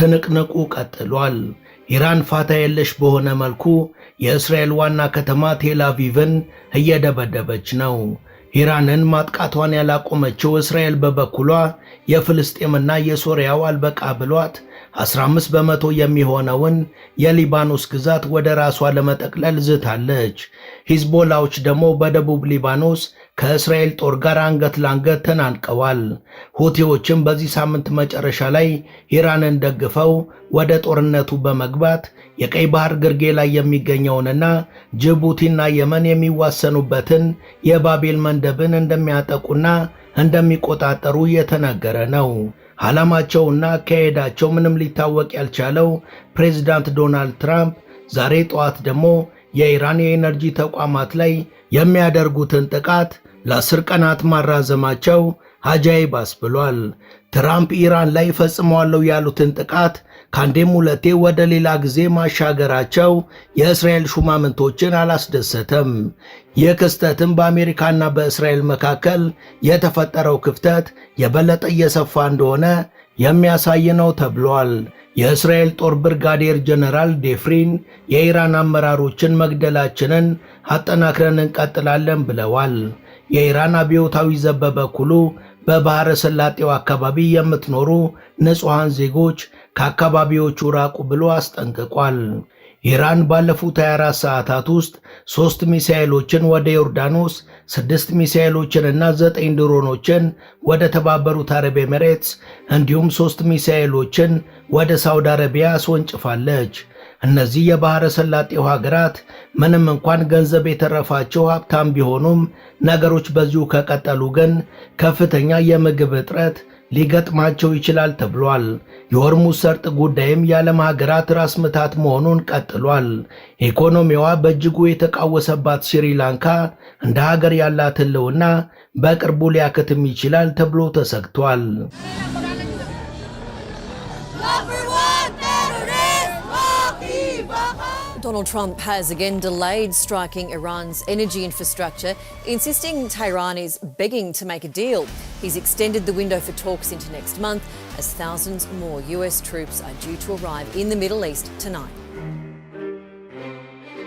ትንቅንቁ ቀጥሏል። ኢራን ፋታ የለሽ በሆነ መልኩ የእስራኤል ዋና ከተማ ቴል አቪቭን እየደበደበች ነው። ኢራንን ማጥቃቷን ያላቆመችው እስራኤል በበኩሏ የፍልስጤምና የሶሪያው አልበቃ ብሏት 15 በመቶ የሚሆነውን የሊባኖስ ግዛት ወደ ራሷ ለመጠቅለል ዝታለች። ሂዝቦላዎች ደግሞ በደቡብ ሊባኖስ ከእስራኤል ጦር ጋር አንገት ለአንገት ተናንቀዋል። ሁቲዎችም በዚህ ሳምንት መጨረሻ ላይ ኢራንን ደግፈው ወደ ጦርነቱ በመግባት የቀይ ባህር ግርጌ ላይ የሚገኘውንና ጅቡቲና የመን የሚዋሰኑበትን የባቤል መንደብን እንደሚያጠቁና እንደሚቆጣጠሩ የተነገረ ነው። ዓላማቸውና አካሄዳቸው ምንም ሊታወቅ ያልቻለው ፕሬዝዳንት ዶናልድ ትራምፕ ዛሬ ጠዋት ደግሞ የኢራን የኤነርጂ ተቋማት ላይ የሚያደርጉትን ጥቃት ለ10 ቀናት ማራዘማቸው አጃይብ አስብሏል። ትራምፕ ኢራን ላይ ፈጽመዋለሁ ያሉትን ጥቃት ከአንዴም ሁለቴ ወደ ሌላ ጊዜ ማሻገራቸው የእስራኤል ሹማምንቶችን አላስደሰተም። ይህ ክስተትም በአሜሪካና በእስራኤል መካከል የተፈጠረው ክፍተት የበለጠ እየሰፋ እንደሆነ የሚያሳይ ነው ተብሏል። የእስራኤል ጦር ብርጋዴር ጀነራል ዴፍሪን የኢራን አመራሮችን መግደላችንን አጠናክረን እንቀጥላለን ብለዋል። የኢራን አብዮታዊ ዘብ በበኩሉ በባሕረ ሰላጤው አካባቢ የምትኖሩ ንጹሐን ዜጎች ከአካባቢዎቹ ራቁ ብሎ አስጠንቅቋል። ኢራን ባለፉት 24 ሰዓታት ውስጥ 3 ሚሳኤሎችን ወደ ዮርዳኖስ፣ 6 ሚሳኤሎችንና 9 ድሮኖችን ወደ ተባበሩት አረብ ኤሚሬትስ እንዲሁም 3 ሚሳኤሎችን ወደ ሳውዲ አረቢያ አስወንጭፋለች። እነዚህ የባሕረ ሰላጤው ሀገራት ምንም እንኳን ገንዘብ የተረፋቸው ሀብታም ቢሆኑም ነገሮች በዚሁ ከቀጠሉ ግን ከፍተኛ የምግብ እጥረት ሊገጥማቸው ይችላል ተብሏል። የሆርሙዝ ሰርጥ ጉዳይም የዓለም ሀገራት ራስ ምታት መሆኑን ቀጥሏል። ኢኮኖሚዋ በእጅጉ የተቃወሰባት ስሪላንካ እንደ ሀገር ያላት ሕልውና በቅርቡ ሊያከትም ይችላል ተብሎ ተሰግቷል። Donald Trump has again delayed striking Iran's energy infrastructure, insisting Tehran is begging to make a deal. He's extended the window for talks into next month as thousands more US troops are due to arrive in the Middle East tonight.